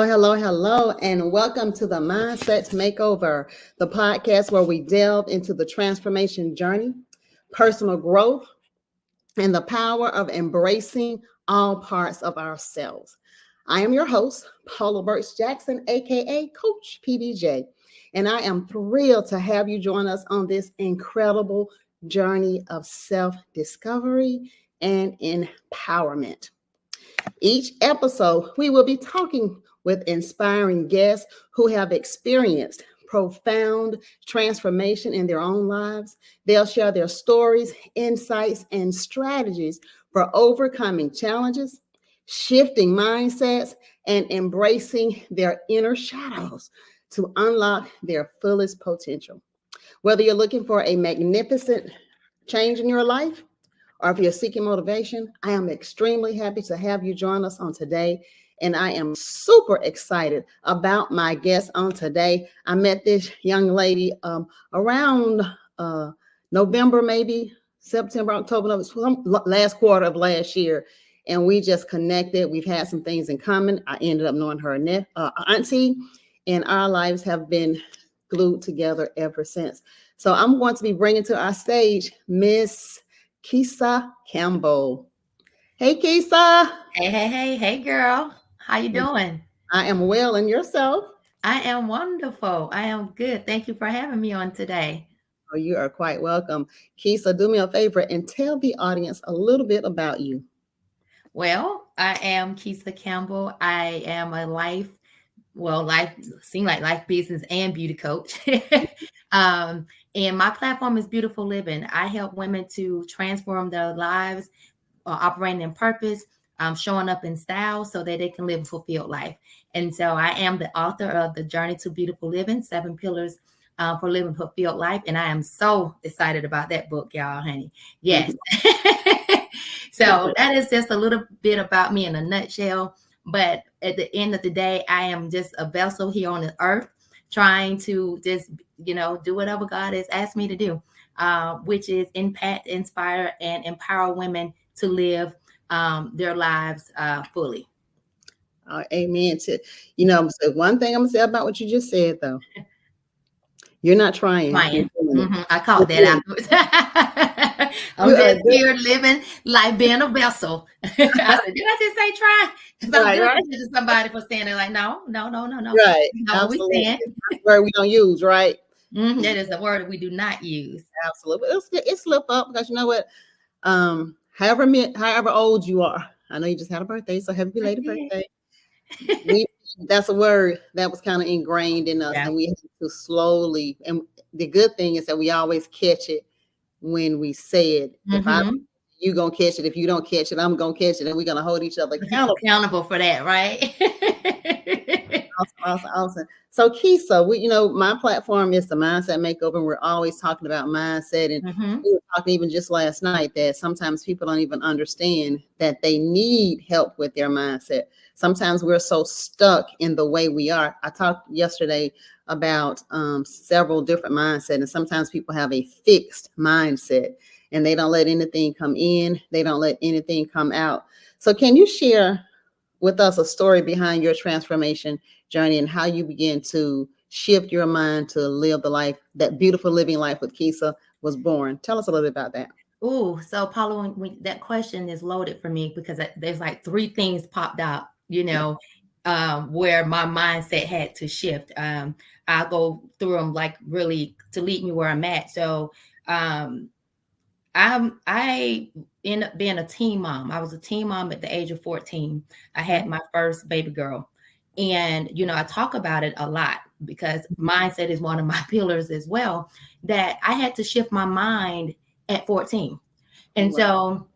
Hello, and welcome to the Mindset Makeover, the podcast where we delve into the transformation journey, personal growth, and the power of embracing all parts of ourselves. I am your host, Paula Burks Jackson, aka Coach PBJ, and I am thrilled to have you join us on this incredible journey of self-discovery and empowerment. Each episode, we will be talking with inspiring guests who have experienced profound transformation in their own lives. They'll share their stories, insights, and strategies for overcoming challenges, shifting mindsets, and embracing their inner shadows to unlock their fullest potential. Whether you're looking for a magnificent change in your life, or if you're seeking motivation, I am extremely happy to have you join us on today. And I am super excited about my guest on today. I met this young lady around November, maybe September, October, last quarter of last year. And we just connected. We've had some things in common. I ended up knowing her auntie, and our lives have been glued together ever since. So I'm going to be bringing to our stage Miss Keisa Campbell. Hey, Keisa. Hey, girl. How you doing? I am well, and yourself? I am wonderful. I am good. Thank you for having me on today. Oh, you are quite welcome. Keisa, do me a favor and tell the audience a little bit about you. Well, I am Keisa Campbell. I am a life business and beauty coach. And my platform is Beautiful Living. I help women to transform their lives, operating in purpose, showing up in style so that they can live a fulfilled life. And so I am the author of The Journey to Beautiful Living, 7 Pillars for Living a Fulfilled Life. And I am so excited about that book, y'all, honey. Yes. So that is just a little bit about me in a nutshell. But at the end of the day, I am just a vessel here on the earth, trying to just, do whatever God has asked me to do, which is impact, inspire, and empower women to live their lives fully. Amen. So one thing I'm going to say about what you just said, though. You're not trying. I caught that out. I'm just here living like being a vessel. I said, did I just say try? Right. To somebody for saying it like, no. Right. Absolutely. That's word we don't use, right? That is the word that we do not use. Absolutely. It slip up because you know what? However old you are, I know you just had a birthday, so happy belated birthday. That's a word that was kind of ingrained in us, and we have to slowly. And the good thing is that we always catch it when we say it. You gonna catch it. If you don't catch it, I'm gonna catch it, and we're gonna hold each other accountable for that, right? Awesome. So Keisa, my platform is the Mindset Makeover, and we're always talking about mindset. And we were talking even just last night that sometimes people don't even understand that they need help with their mindset. Sometimes we're so stuck in the way we are. I talked yesterday about several different mindsets, and sometimes people have a fixed mindset, and they don't let anything come in. They don't let anything come out. So can you share with us a story behind your transformation journey and how you begin to shift your mind to live the life, that beautiful living life with Keisa was born? Tell us a little bit about that. Oh, so Paula, that question is loaded for me because there's like 3 things popped out, where my mindset had to shift. I'll go through them like really to lead me where I'm at. So I ended up being a teen mom. I was a teen mom at the age of 14. I had my first baby girl. And, I talk about it a lot because mindset is one of my pillars as well, that I had to shift my mind at 14. And so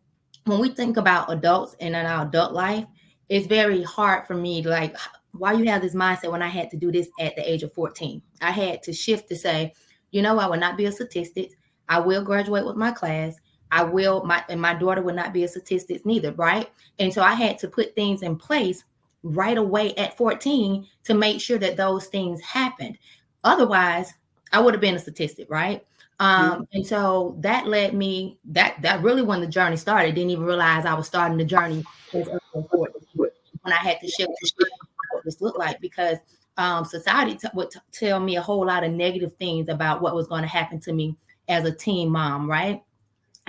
when we think about adults and in our adult life, it's very hard for me to like, why you have this mindset when I had to do this at the age of 14? I had to shift to say, I will not be a statistic. I will graduate with my class. And my daughter will not be a statistic neither, right? And so I had to put things in place right away at 14 to make sure that those things happened. Otherwise, I would have been a statistic, right? And so that led me, that really when the journey started, didn't even realize I was starting the journey when I had to shift what this looked like, because society would tell me a whole lot of negative things about what was going to happen to me as a teen mom, right?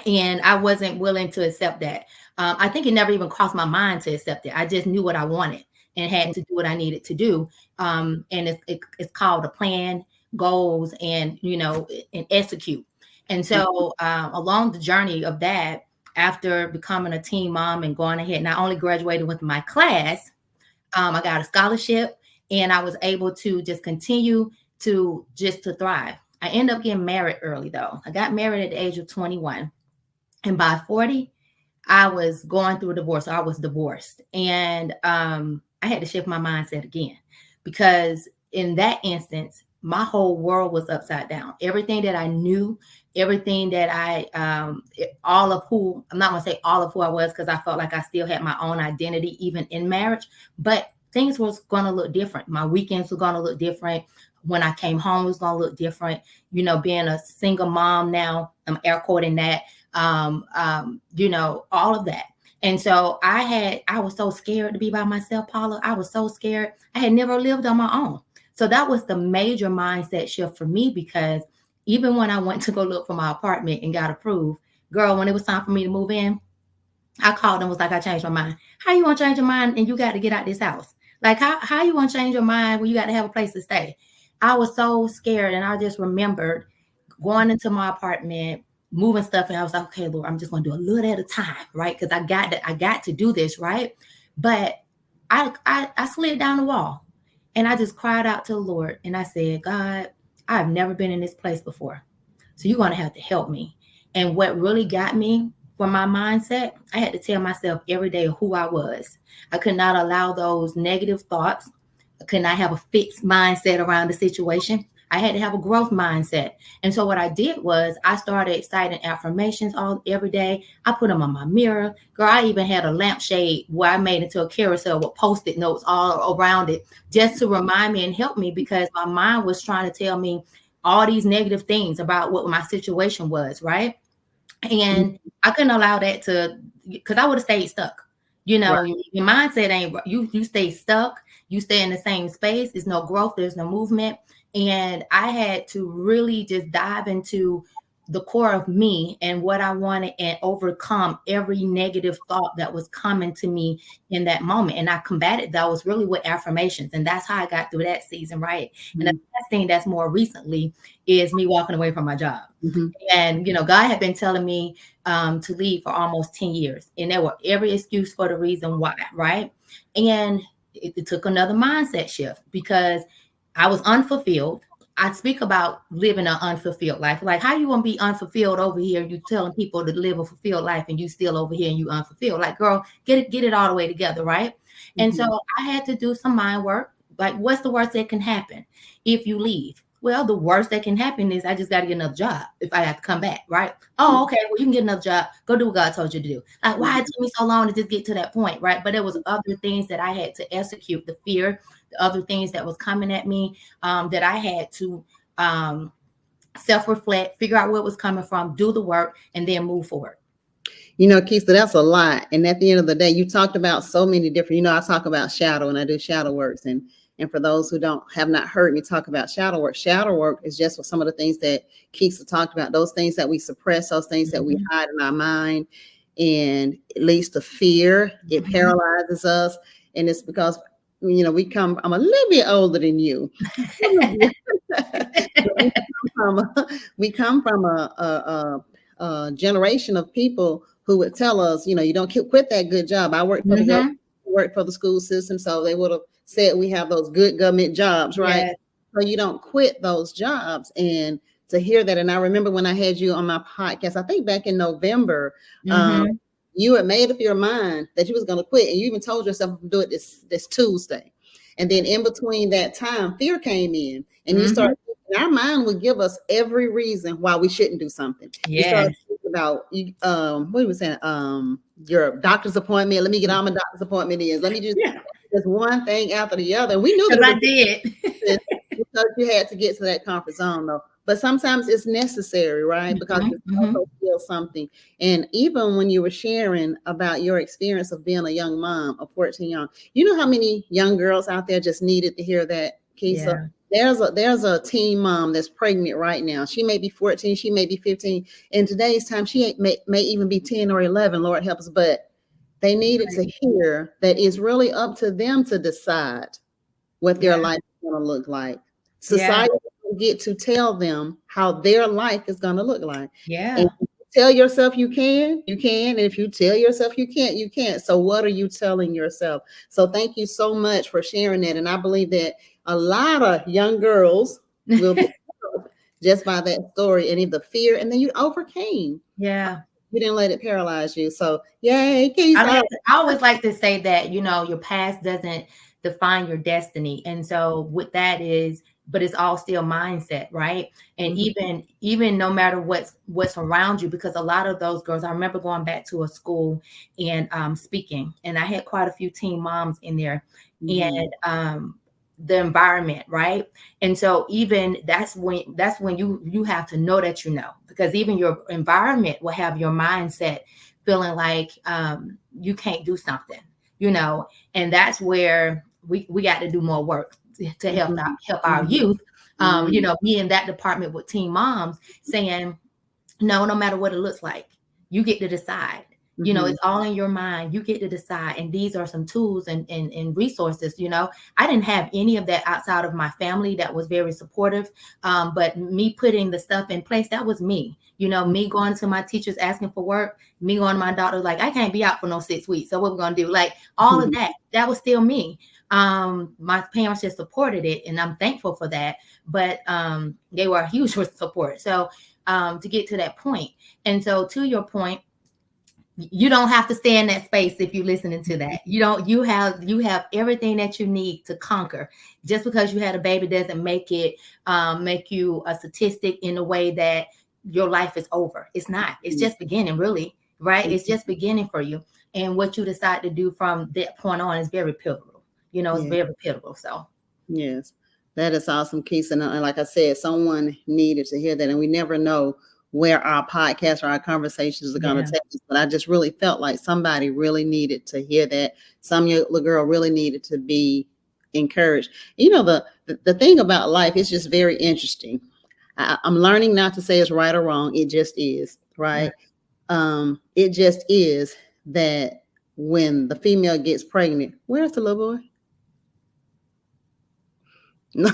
And I wasn't willing to accept that. I think it never even crossed my mind to accept it. I just knew what I wanted and had to do what I needed to do. And it's called a plan, goals, and and execute. And so along the journey of that, after becoming a teen mom and going ahead, not only graduated with my class, I got a scholarship, and I was able to just continue to thrive. I ended up getting married early though. I got married at the age of 21. And by 40, I was going through a divorce. I was divorced. And I had to shift my mindset again, because in that instance, my whole world was upside down. Everything that I knew, everything that I'm not going to say all of who I was, because I felt like I still had my own identity, even in marriage, but things was going to look different. My weekends were going to look different. When I came home, it was going to look different. Being a single mom now, I'm air quoting that, all of that. And so I was so scared to be by myself, Paula. I was so scared. I had never lived on my own. So that was the major mindset shift for me, because even when I went to go look for my apartment and got approved, girl, when it was time for me to move in, I called and was like, I changed my mind. How you want to change your mind and you got to get out this house? Like, how you want to change your mind when you got to have a place to stay? I was so scared. And I just remembered going into my apartment, moving stuff. And I was like, okay, Lord, I'm just going to do a little at a time, right? Because I got to do this, right? But I slid down the wall and I just cried out to the Lord. And I said, God, I've never been in this place before. So you're going to have to help me. And what really got me for my mindset, I had to tell myself every day who I was. I could not allow those negative thoughts. I could not have a fixed mindset around the situation. I had to have a growth mindset. And so what I did was I started citing affirmations every day. I put them on my mirror. Girl, I even had a lampshade where I made into a carousel with Post-it notes all around it, just to remind me and help me, because my mind was trying to tell me all these negative things about what my situation was, right? And I couldn't allow that because I would have stayed stuck. Right. Your mindset ain't, you stay stuck. You stay in the same space. There's no growth. There's no movement. And I had to really just dive into the core of me and what I wanted and overcome every negative thought that was coming to me in that moment. And I combated those really with affirmations. And that's how I got through that season, right? Mm-hmm. And the last thing that's more recently is me walking away from my job. Mm-hmm. And, God had been telling me to leave for almost 10 years. And there were every excuse for the reason why, right? And it took another mindset shift, because I was unfulfilled. I speak about living an unfulfilled life. Like, how you want to be unfulfilled over here? You telling people to live a fulfilled life and you still over here and you unfulfilled. Like, girl, get it all the way together, right? Mm-hmm. And so I had to do some mind work. Like, what's the worst that can happen if you leave? Well, the worst that can happen is I just got to get another job if I have to come back, right? Oh, okay. Well, you can get another job. Go do what God told you to do. Like, why it took me so long to just get to that point, right? But there was other things that I had to execute, the fear, the other things that was coming at me, that I had to self-reflect, figure out where it was coming from, do the work, and then move forward. Keisa, that's a lot. And at the end of the day, you talked about so many different, I talk about shadow and I do shadow works. And for those who have not heard me talk about shadow work is just some of the things that Keisa talked about, those things that we suppress, those things that we hide in our mind, and it leads to fear. It paralyzes us. And it's because, I'm a little bit older than you. we come from a generation of people who would tell us, you don't quit that good job. I work for the school system, so they would have said we have those good government jobs, right? Yes. So you don't quit those jobs. And to hear that, and I remember when I had you on my podcast, I think back in November, you had made up your mind that you was going to quit, and you even told yourself to do it this Tuesday. And then in between that time, fear came in, and you started. Our mind would give us every reason why we shouldn't do something. Yeah. About what was saying? Your doctor's appointment. Let me get all my doctor's appointment is. Let me just just one thing after the other. We knew that I did because you had to get to that comfort zone, though. but sometimes it's necessary, right? Because Mhm, it mhm. also feels something. And even when you were sharing about your experience of being a young mom of 14 young, you know how many young girls out there just needed to hear that, Keisa? Yeah, There's a teen mom that's pregnant right now. She may be 14, she may be 15. In today's time, may even be 10 or 11, Lord help us, but they needed to hear that it's really up to them to decide what their yeah, life is going to look like. yeah, Society will get to tell them how their life is going to look like. And yeah, if you tell yourself you can, you can. And if you tell yourself you can't, you can't. So what are you telling yourself? So thank you so much for sharing that. And I believe that a lot of young girls will be helped just by that story and the fear. And then you overcame. yeah. You didn't let it paralyze you. So yay, Keith. I always like to say that, your past doesn't define your destiny. And so with that is, but it's all still mindset, right? And Mhm. even no matter what's around you, because a lot of those girls, I remember going back to a school and speaking, and I had quite a few teen moms in there, Mhm. and the environment, right? And so even that's when you have to know that, because even your environment will have your mindset feeling like you can't do something, and that's where we got to do more work to Mhm. help our Mhm. youth. Mhm. Me in that department with teen moms saying, no matter what it looks like, you get to decide. Mhm. It's all in your mind. You get to decide. And these are some tools and resources. I didn't have any of that outside of my family that was very supportive. But me putting the stuff in place, that was me. Me going to my teachers asking for work, me going to my doctor, like, I can't be out for no 6 weeks. So what we're going to do? Like all of Mhm. that was still me. My parents just supported it, and I'm thankful for that. But they were a huge support. So to get to that point. And so to your point, you don't have to stay in that space if you're listening to that. You have everything that you need to conquer. Just because you had a baby doesn't make you a statistic in a way that your life is over. It's not. It's just beginning, really, right? It's just beginning for you. And what you decide to do from that point on is very pivotal. It's Yeah. very pivotal. So Yes, that is awesome, Keith. And like I said, someone needed to hear that. And we never know where our podcast or our conversations are going to yeah, take us. But I just really felt like somebody really needed to hear that. Some little girl really needed to be encouraged. The thing about life is just very interesting. I'm learning not to say it's right or wrong. It just is, right. right? It just is that when the female gets pregnant, where's the little boy? No.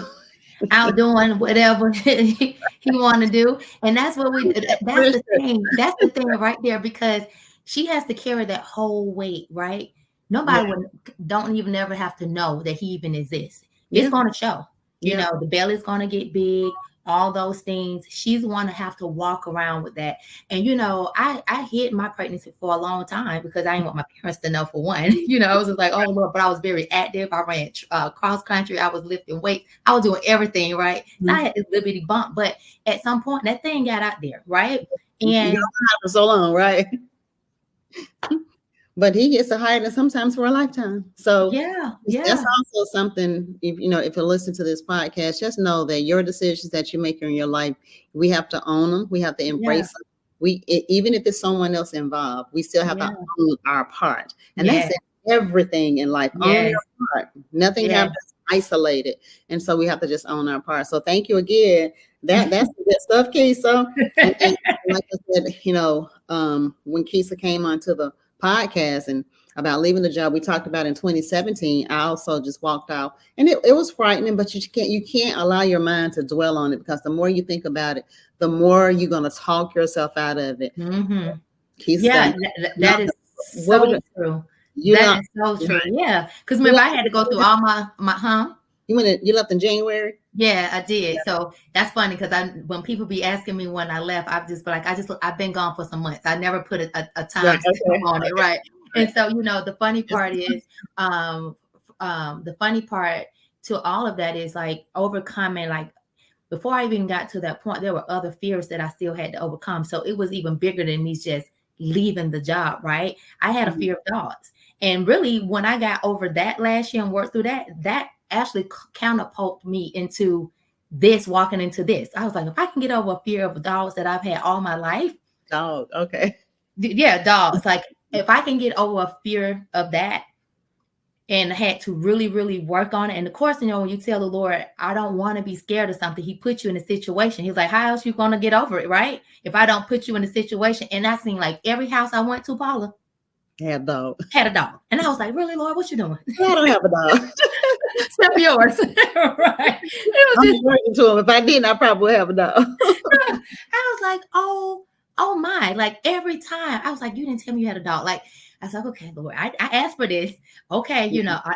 Out doing whatever he want to do. And that's what that's the thing. That's the thing right there, because she has to carry that whole weight, right? Yeah. Nobody would don't even ever have to know that he even exists. It's Yeah. going to show. Yeah. The belly's going to get big, all those things. She's going to have to walk around with that. And I hid my pregnancy for a long time because I didn't want my parents to know, for one. I was just like, oh Lord, but I was very active. I ran cross country. I was lifting weights. I was doing everything, right? So I had this little bitty bump, but at some point that thing got out there, right? You And got for so long, right? But he gets to hide it sometimes for a lifetime. So yeah, that's yeah, also something. If you listen to this podcast, just know that your decisions that you make in your life, we have to own them. We have to yeah, embrace them. Even if it's someone else involved, we still have to yeah, own our part, and that's yeah, everything in life. Own yes, your part. Nothing yes. happens isolated, and so we have to just own our part. So thank you again. That's the good stuff, Keisa. And like I said, when Keisa came onto the podcast and about leaving the job we talked about in 2017, I also just walked out, and it was frightening, but you can't allow your mind to dwell on it, because the more you think about it, the more you're going to talk yourself out of it. Mm-hmm. Keith Yeah, said, that is what would so true. you That left? is so true. Yeah, because You remember I left, had to go through all my. you left in January. Yeah, I did. So that's funny, because when people be asking me when I left, I've just be like, I've been gone for some months. I never put a Right. time stamp Okay. on it, right? Right. And so the funny Just- part is, the funny part to all of that is like overcoming. Like before I even got to that point, there were other fears that I still had to overcome. So it was even bigger than me just leaving the job, right? I had a fear of dogs. And really, when I got over that last year and worked through that, that actually catapulted me into this walking into this. I was like, if I can get over a fear of dogs that I've had all my life. Dog. Okay. Yeah, dogs. Like if I can get over a fear of that and had to really, really work on it. And of course, when you tell the Lord, I don't want to be scared of something, he puts you in a situation. He's like, how else you going to get over it, right? If I don't put you in a situation. And I seen like every house I went to, Paula, Had a dog. had a dog. And I was like, really, Lord, what you doing? I don't have a dog. Except yours. Right. It was I'm just, working to him. If I didn't, I probably would have a dog. I was like, oh my. Like every time I was like, you didn't tell me you had a dog. Like, I was like, okay, Lord, I asked for this. Okay,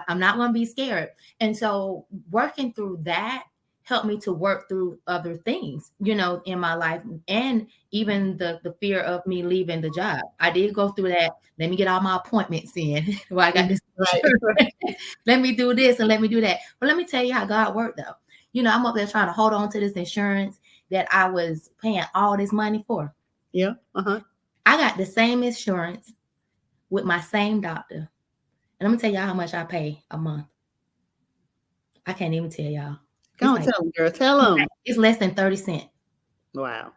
I'm not going to be scared. And so working through that helped me to work through other things, in my life, and even the fear of me leaving the job. I did go through that. Let me get all my appointments in. Well, I got this. Right. Let me do this and let me do that. But let me tell you how God worked, though. I'm up there trying to hold on to this insurance that I was paying all this money for. Yeah. Uh-huh. I got the same insurance with my same doctor. And I'm gonna tell y'all how much I pay a month. I can't even tell y'all. Go on, tell them, girl. Tell them. It's less than 30 cents. Wow.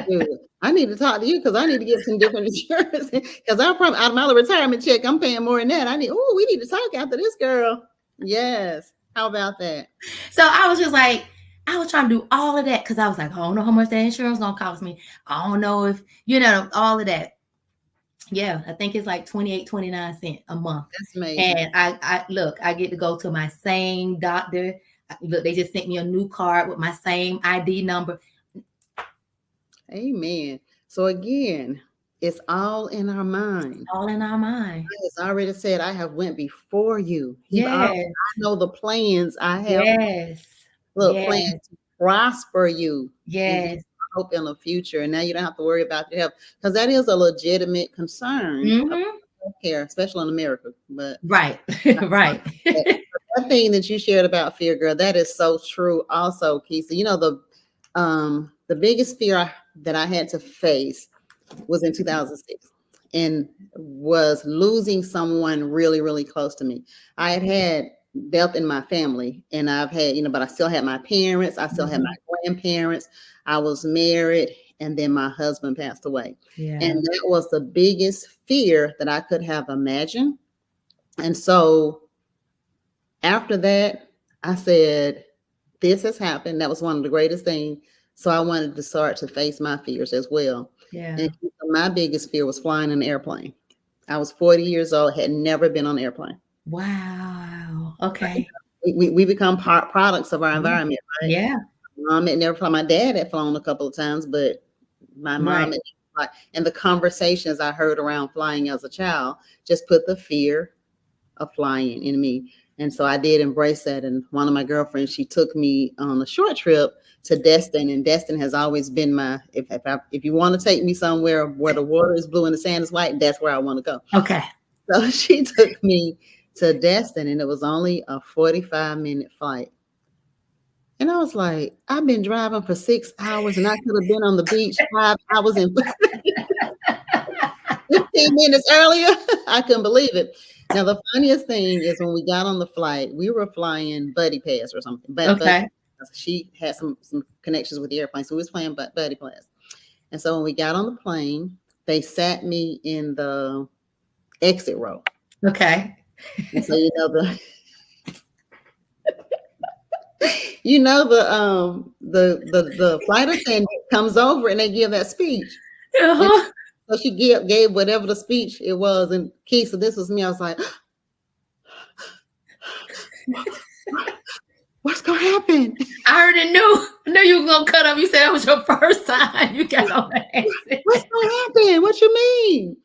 Dude, I need to talk to you because I need to get some different insurance. Because I'm from out of my little retirement check, I'm paying more than that. We need to talk after this, girl. Yes. How about that? So I was just like, I was trying to do all of that because I was like, I don't know how much that insurance is gonna cost me. I don't know if, all of that. Yeah, I think it's like 29 cents a month. That's amazing. And I get to go to my same doctor. Look, they just sent me a new card with my same ID number. Amen. So again, it's all in our mind. All in our mind. As I already said, I have went before you. Yes. I know the plans I have. Yes. Plans to prosper you. Yes. Hope in the future. And now you don't have to worry about your health, because that is a legitimate concern. Healthcare, especially in America. But right. Right. That thing that you shared about fear, girl, that is so true. Also, Keisa, the biggest fear that I had to face was in 2006, and was losing someone really, really close to me. I had death in my family, and I've had, but I still had my parents. I still had my grandparents. I was married, and then my husband passed away. Yeah. And that was the biggest fear that I could have imagined. And so after that, I said, this has happened. That was one of the greatest things. So I wanted to start to face my fears as well. Yeah. And my biggest fear was flying an airplane. I was 40 years old, had never been on an airplane. Wow. Okay. We become products of our environment, right? Yeah. Mom had never flown. My dad had flown a couple of times, but my mom and the conversations I heard around flying as a child just put the fear of flying in me. And so I did embrace that. And one of my girlfriends, she took me on a short trip to Destin, and Destin has always been if you want to take me somewhere where the water is blue and the sand is white, that's where I want to go. Okay. So she took me to Destin, and it was only a 45-minute flight. And I was like, I've been driving for 6 hours, and I could have been on the beach 5 hours and 15 minutes earlier. I couldn't believe it. Now, the funniest thing is when we got on the flight, we were flying Buddy Pass or something. Okay. She had some connections with the airplane, so we was playing Buddy Pass. And so when we got on the plane, they sat me in the exit row. Okay. And so the flight attendant comes over and they give that speech. Uh-huh. So she gave whatever the speech it was, and Keisa, this was me. I was like, what's gonna happen? I already knew you were gonna cut up. You said it was your first time you got on the exit. What's gonna happen? What you mean?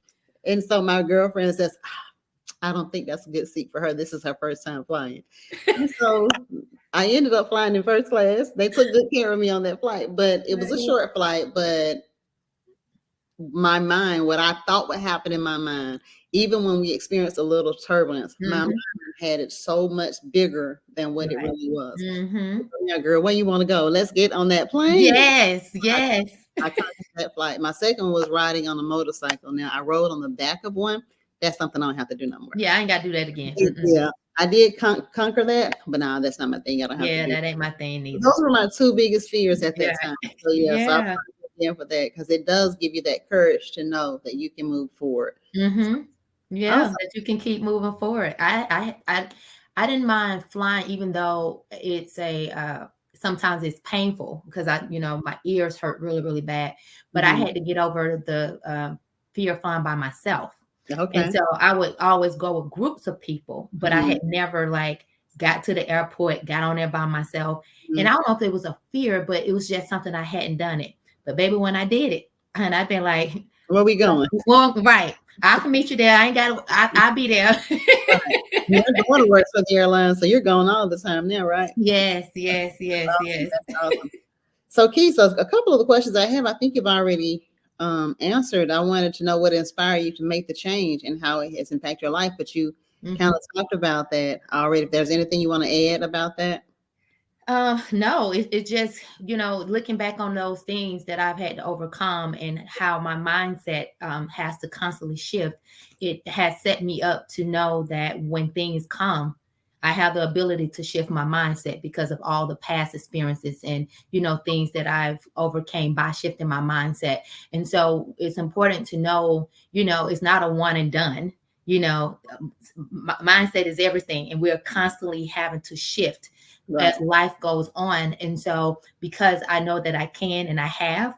And so my girlfriend says, I don't think that's a good seat for her. This is her first time flying. And so I ended up flying in first class. They took good care of me on that flight, but it was a short flight. But my mind, what I thought would happen in my mind, even when we experienced a little turbulence, my mind had it so much bigger than what it really was. Yeah, girl, where you want to go? Let's get on that plane. Yes. I took that flight. My second was riding on a motorcycle. Now I rode on the back of one. That's something I don't have to do no more. Yeah, I ain't got to do that again. Yeah. I did conquer that, but nah, that's not my thing. I don't have to Yeah, do that ain't that. my thing either. Those were my two biggest fears at Yeah. that time. So yeah, so I Yeah. applaud you again for that because it does give you that courage to know that you can move forward. Mm-hmm. Yeah, Awesome. that you can keep moving forward. I didn't mind flying, even though it's a sometimes it's painful because my ears hurt really, really bad. But I Mhm. had to get over the fear of flying by myself. And Okay. so I would always go with groups of people, but I Mhm. had never like got to the airport, got on there by myself. And Mhm. I don't know if it was a fear, but it was just something I hadn't done it. But baby, when I did it, and I've been like, Where we going? well, right. I can meet you there. I ain't got to, I'll be there. Right. Your daughter works for the airline, so you're going all the time now, right? Yes, yes, yes, Awesome. yes. That's awesome. So, Keisa, a couple of the questions I have, I think you've already answered. I wanted to know what inspired you to make the change and how it has impacted your life, but you kind Mhm. of talked about that already. If there's anything you want to add about that. No, it just, looking back on those things that I've had to overcome and how my mindset has to constantly shift, it has set me up to know that when things come, I have the ability to shift my mindset because of all the past experiences and, things that I've overcame by shifting my mindset. And so it's important to know, it's not a one and done. Mindset is everything, and we're constantly having to shift as Right. life goes on. And so because I know that I can and I have,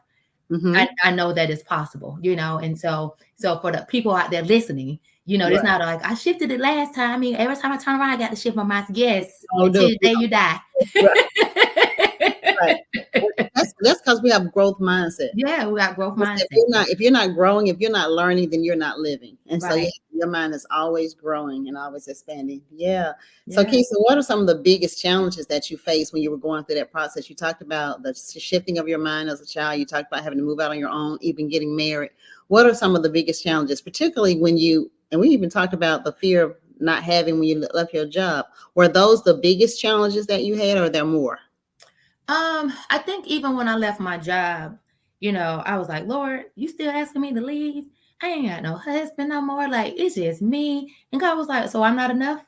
Mm-hmm. I know that it's possible, and so for the people out there listening, it's Right. not like I shifted it last time. I mean, every time I turn around, I got to shift my mind. Yes, Oh, until do. the day you die. Right. Right. That's because we have growth mindset. Yeah, we got growth If mindset. you're not growing, if you're not learning, then you're not living. And so yeah, Right. your mind is always growing and always expanding. Yeah. So Yeah. Keisha, what are some of the biggest challenges that you faced when you were going through that process? You talked about the shifting of your mind as a child. You talked about having to move out on your own, even getting married. What are some of the biggest challenges, particularly and we even talked about the fear of not having when you left your job. Were those the biggest challenges that you had, or are there more? I think even when I left my job, I was like, Lord, you still asking me to leave? I ain't got no husband no more. Like, it's just me. And God was like, so I'm not enough?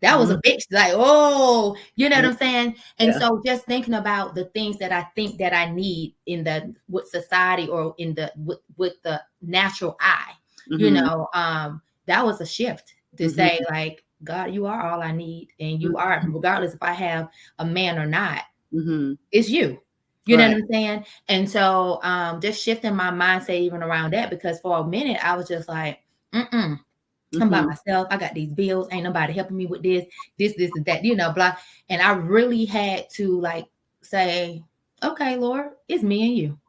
That was Mhm. a bitch. Like, oh, you know what I'm saying? And Yeah. so just thinking about the things that I think that I need in the with society or in the with the natural eye, Mhm. that was a shift to Mhm. say, like, God, you are all I need. And you are, regardless if I have a man or not, Mhm. it's you. You know what Right. I'm saying? And so just shifting my mindset even around that, because for a minute I was just like, mm-mm, I'm by Mhm. myself. I got these bills. Ain't nobody helping me with this, and that, blah. And I really had to like say, okay, Lord, it's me and you.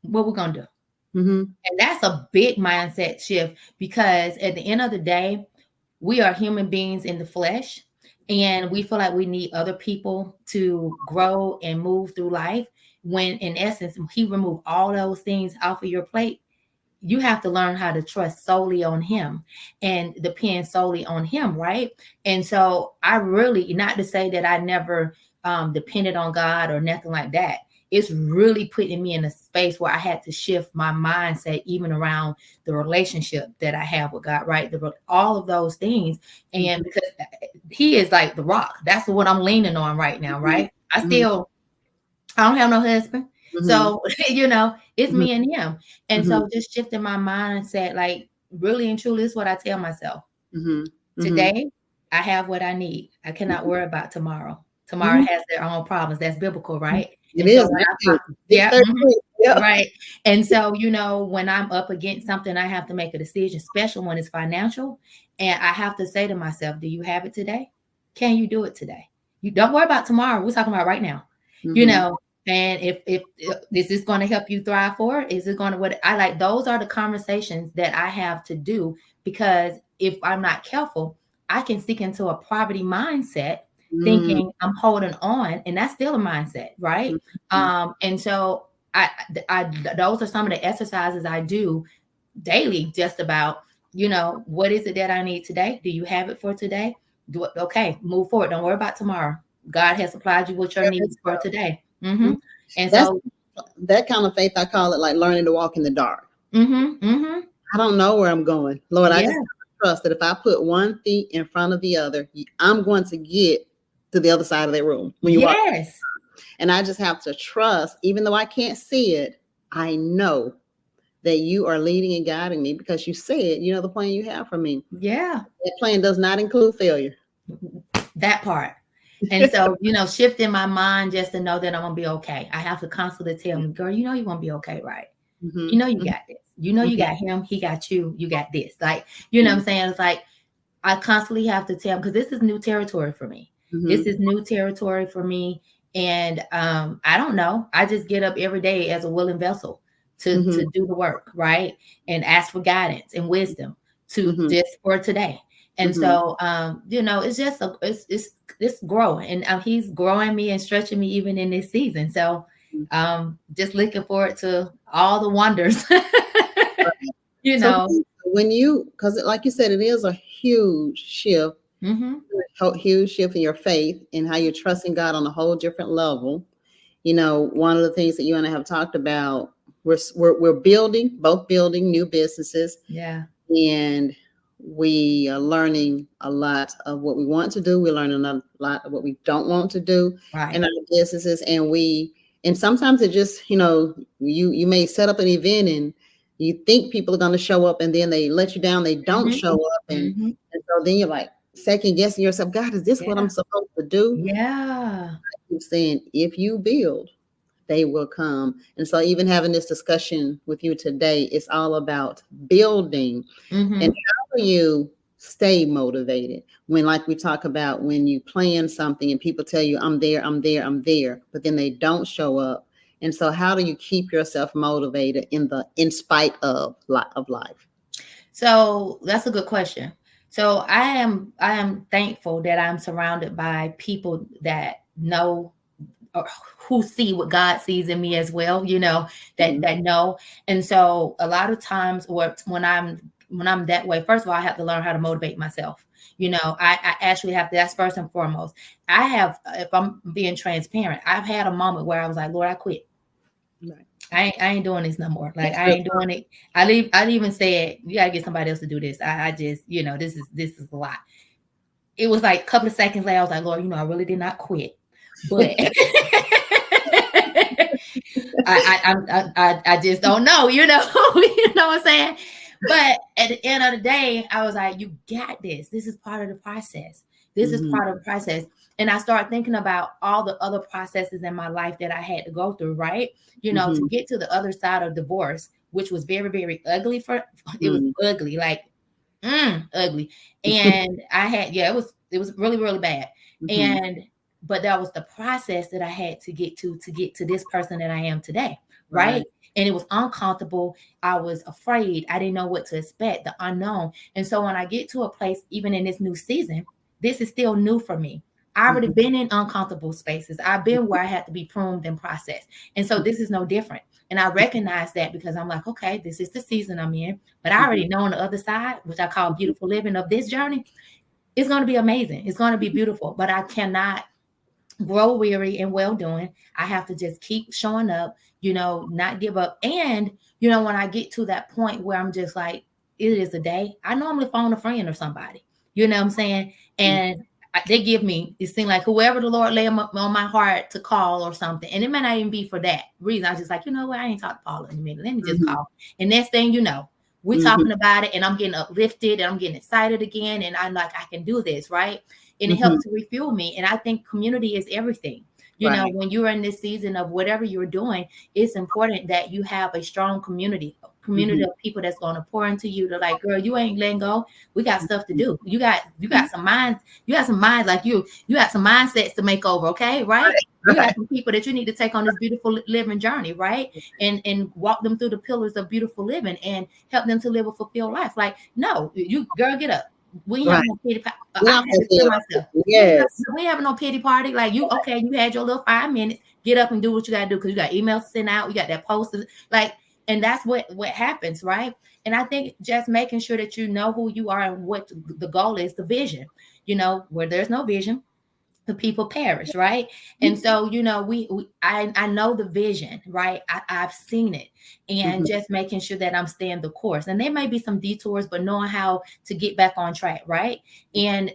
What we're gonna do? Mhm. And that's a big mindset shift because at the end of the day, we are human beings in the flesh, and we feel like we need other people to grow and move through life. When in essence, He removed all those things off of your plate, you have to learn how to trust solely on Him and depend solely on Him, right? And so I really, not to say that I never depended on God or nothing like that. It's really putting me in a space where I had to shift my mindset, even around the relationship that I have with God, right? All of those things. And Mhm. because He is like the rock, that's what I'm leaning on right now, Mhm. right? I Mhm. still I don't have no husband. Mhm. So, it's Mhm. me and him. And Mhm. so just shifting my mindset, like really and truly, is what I tell myself. Mhm. Mhm. Today, I have what I need. I cannot Mhm. worry about tomorrow. Tomorrow Mhm. has their own problems. That's biblical, right? It And so is when I Matthew yeah, 6:33. Yeah. right. And so, when I'm up against something, I have to make a decision, especially when it's financial. And I have to say to myself, do you have it today? Can you do it today? You don't worry about tomorrow. We're talking about right now. You Mhm. know, and if is this going to help you thrive for it? Is it going to what I like? Those are the conversations that I have to do, because if I'm not careful, I can sink into a poverty mindset Mm. thinking I'm holding on, and that's still a mindset, right? Mhm. And so I those are some of the exercises I do daily, just about, what is it that I need today? Do you have it for today? Do it. Okay, move forward. Don't worry about tomorrow. God has supplied you with your Yeah, that's needs for powerful. today. Mhm. And That's so, that kind of faith. I call it like learning to walk in the dark. mm-hmm, mm-hmm, I don't know where I'm going, Lord. I just yeah, trust that if I put one feet in front of the other, I'm going to get to the other side of that room when you walk. Yes. And I just have to trust, even though I can't see it, I know that you are leading and guiding me because you said, you know, the plan you have for me. Yeah. That plan does not include failure. That part. And so, you know, shifting my mind just to know that I'm gonna be okay. I have to constantly tell me, girl, you know you're gonna be okay, right? Mm-hmm. You know you got this. You know you Mm-hmm. got him, he got you, you got this. Like, you know what I'm saying? It's like I constantly have to tell him because this is new territory for me. Mm-hmm. This is new territory for me. And I don't know. I just get up every day as a willing vessel to do the work, right? And ask for guidance and wisdom to just for today. And so you know, it's just it's growing, and he's growing me and stretching me even in this season. So just looking forward to all the wonders. You know. So when you, because like you said, it is a huge shift, huge shift in your faith and how you're trusting God on a whole different level. You know, one of the things that you and I have talked about, we're building, both building new businesses. Yeah. And we are learning a lot of what we want to do. We're learning a lot of what we don't want to do in our businesses. And sometimes it just, you know, you may set up an event and you think people are going to show up and then they let you down. They don't show up. And so then you're like second guessing yourself. God, is this what I'm supposed to do? Yeah. I keep saying, if you build, they will come. And so even having this discussion with you today, it's all about building. And how do you stay motivated when, like we talk about, when you plan something and people tell you, I'm there, but then they don't show up. And so how do you keep yourself motivated in spite of life? So that's a good question. So I am thankful that I'm surrounded by people that know or who see what God sees in me as well, you know, that know. And so a lot of times when I'm that way, first of all, I have to learn how to motivate myself. You know, I actually have to, that's first and foremost. If I'm being transparent, I've had a moment where I was like, Lord, I quit. Right. I ain't doing this no more. Like I ain't doing it. I even said, you gotta get somebody else to do this. I just, you know, this is a lot. It was like a couple of seconds later, I was like, Lord, you know, I really did not quit. But I just don't know, you know, you know what I'm saying? But at the end of the day, I was like, you got this. This is part of the process. This is part of the process. And I started thinking about all the other processes in my life that I had to go through, right? You know, to get to the other side of divorce, which was very, very ugly it was ugly, like ugly. And I had, it was really, really bad. But that was the process that I had to get to this person that I am today. Right. And it was uncomfortable. I was afraid. I didn't know what to expect, the unknown. And so when I get to a place, even in this new season, this is still new for me. I've already been in uncomfortable spaces. I've been where I had to be pruned and processed. And so this is no different. And I recognize that because I'm like, okay, this is the season I'm in. But I already know on the other side, which I call beautiful living of this journey, it's going to be amazing. It's going to be beautiful. But I cannot grow weary and well doing. I have to just keep showing up, you know, not give up. And, you know, when I get to that point where I'm just like, it is a day, I normally phone a friend or somebody, you know what I'm saying? And they give me, it seems like whoever the Lord lay them on my heart to call or something. And it may not even be for that reason. I just like, you know what? I ain't talked to Paula in a minute. Let me just call. And next thing you know, we're talking about it and I'm getting uplifted and I'm getting excited again. And I'm like, I can do this, right? And it helps to refuel me. And I think community is everything. You know, when you're in this season of whatever you're doing, it's important that you have a strong community of people that's going to pour into you. To like, girl, you ain't letting go. We got stuff to do. You got some minds. You got some minds like you got some mindsets to make over. Okay. Right. You got some people that you need to take on this beautiful living journey. Right. And walk them through the pillars of beautiful living and help them to live a fulfilled life. Like, no, you girl, get up. We have no pity party. I had to tell myself. Yes. We have no pity party. Like you had your little 5 minutes. Get up and do what you gotta do because you got emails to send out. You got that post. Like, and that's what happens, right? And I think just making sure that you know who you are and what the goal is, the vision. You know, where there's no vision, the people perish, right? And so, I know the vision, right? I've seen it, and Mhm. just making sure that I'm staying the course. And there may be some detours, but knowing how to get back on track, right? And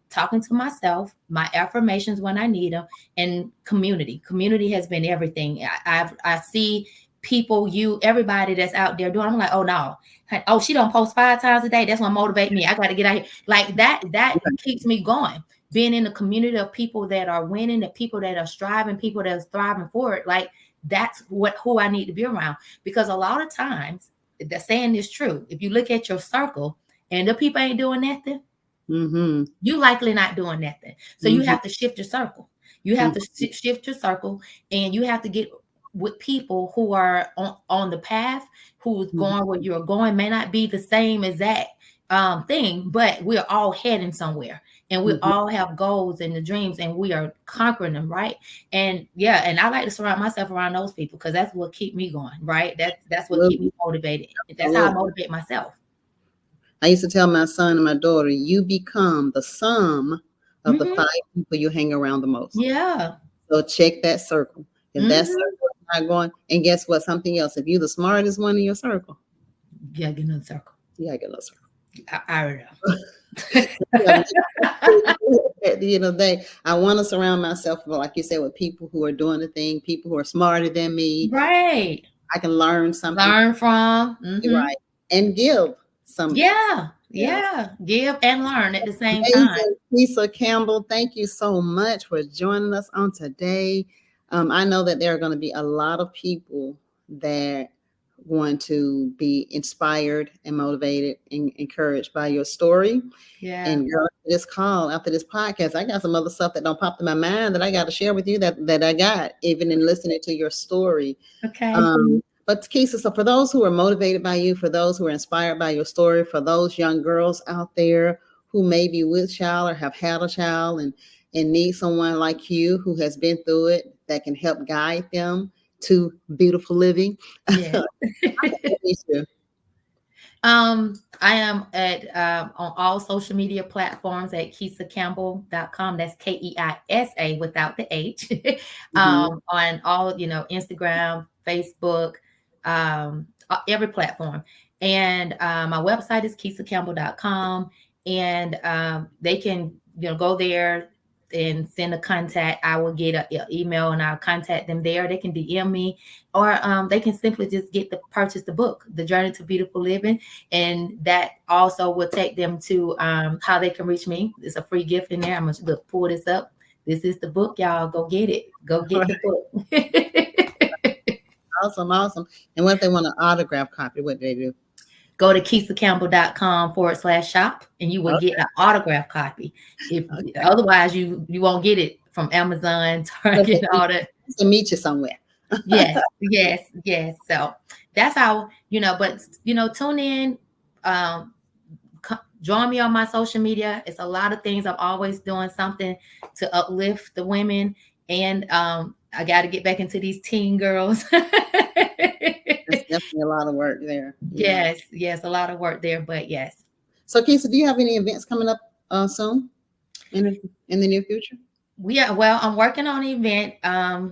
talking to myself, my affirmations when I need them, and community has been everything. I see people, everybody that's out there doing, I'm like, oh no, oh, she don't post 5 times a day, that's what motivate me, I got to get out here, like that keeps me going. Being in a community of people that are winning, the people that are striving, people that are thriving forward, like that's who I need to be around. Because a lot of times, the saying is true. If you look at your circle and the people ain't doing nothing, Mhm. you likely not doing nothing. So you Mhm. have to shift your circle. You have to Mhm. shift your circle, and you have to get with people who are on the path, who's Mhm. going where you're going. May not be the same exact thing, but we're all heading somewhere, and we Mhm. all have goals and the dreams, and we are conquering them, right? And yeah, and I like to surround myself around those people, because that's what keep me going, right? That's what keep me Absolutely. motivated. That's how I Absolutely. motivate myself. I used to tell my son and my daughter, you become the sum of the Hmm. 5 people you hang around the most. Yeah. So check that circle. If that Hmm. circle is not going, and guess what? Something else. If you're the smartest one in your circle, Yeah, get another circle. you gotta get another circle. I don't Yeah, know. at the end of the day, I want to surround myself, like you said, with people who are doing the thing, people who are smarter than me. Right. I can learn something, Learn from. right, and give some. Yeah. Yeah. Yeah. Give and learn at the same time. Amazing, Keisa Campbell. Thank you so much for joining us on today. I know that there are going to be a lot of people that want to be inspired and motivated and encouraged by your story. Yeah. And girl, after this call, after this podcast, I got some other stuff that don't pop in my mind that I got to share with you that I got even in listening to your story. Okay. But Keisa, so for those who are motivated by you, for those who are inspired by your story, for those young girls out there who may be with child or have had a child and need someone like you who has been through it that can help guide them to beautiful living. Yes. I am at on all social media platforms at KeisaCampbell.com. That's Keisa without the H. Mhm. On all, Instagram, Facebook, every platform. And my website is KeisaCampbell.com. And they can, go there and send a contact. I will get an email and I'll contact them there. They can DM me, or they can simply just purchase the book, The Journey to Beautiful Living. And that also will take them to how they can reach me. It's a free gift in there. I'm going to pull this up. This is the book, y'all. Go get it. Go get the book. Awesome, awesome. And what if they want an autograph copy? What do they do? Go to KeisaCampbell.com/shop and you will Okay, get an autograph copy. If okay. otherwise you won't get it from Amazon, So Target, all that. to meet you somewhere. Yes, yes, yes. So that's how, but tune in, um, join me on my social media. It's a lot of things. I'm always doing something to uplift the women. And I got to get back into these teen girls. There's definitely a lot of work there. Yeah. Yes, yes, a lot of work there, but yes. So, Keisa, do you have any events coming up soon in the near future? Well, I'm working on an event. I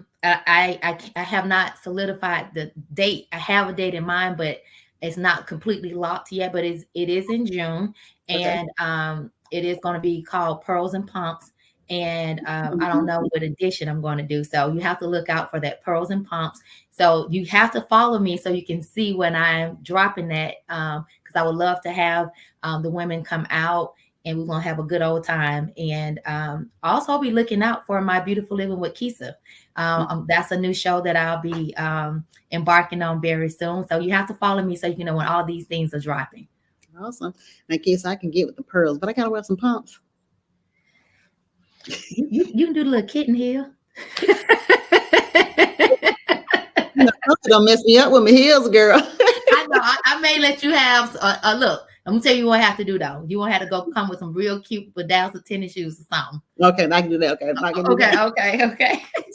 have not solidified the date. I have a date in mind, but it's not completely locked yet. But it is in June, Okay. and it is going to be called Pearls and Pumps. And I don't Mhm. know what edition I'm going to do, so you have to look out for that, Pearls and Pumps. So you have to follow me so you can see when I'm dropping that, because I would love to have the women come out, and we're going to have a good old time. And also I'll be looking out for My Beautiful Living with Keisa. That's a new show that I'll be embarking on very soon. So you have to follow me so you can know when all these things are dropping. Awesome. Now, Keisa, I can get with the pearls, but I gotta wear some pumps. You can do the little kitten heel. Don't mess me up with my heels, girl. I know. I may let you have a look. I'm gonna tell you what I have to do though. You won't have to come with some real cute bedazzled tennis shoes or something. Okay, I can do that. Okay, I can do that. Okay. I'm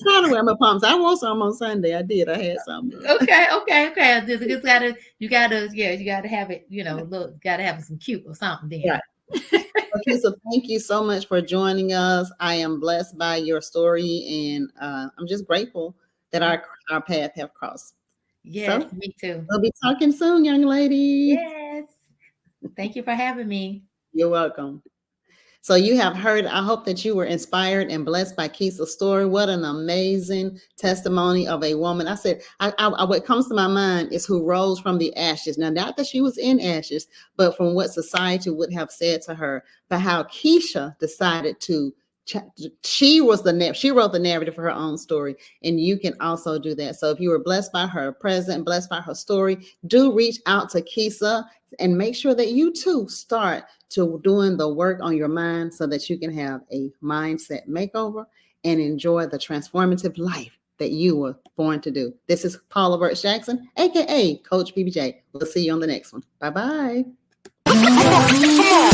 trying to wear my pumps. I wore some on Sunday. I did. I had some. Okay. You gotta have it. Look, gotta have some cute or something. Then. Yeah. Okay, so thank you so much for joining us. I am blessed by your story, and I'm just grateful that our path have crossed. Yes, So me too. we'll be talking soon, young lady. Yes. Thank you for having me. You're welcome. So you have heard, I hope that you were inspired and blessed by Keisa's story. What an amazing testimony of a woman. I said, what comes to my mind is who rose from the ashes. Now, not that she was in ashes, but from what society would have said to her, but how Keisha decided to, she wrote the narrative for her own story, and you can also do that. So if you were blessed by her present, blessed by her story, do reach out to Keisa and make sure that you too start to doing the work on your mind so that you can have a mindset makeover and enjoy the transformative life that you were born to do. This is Paula Burch Jackson, aka Coach BBJ. We'll see you on the next one. Bye bye.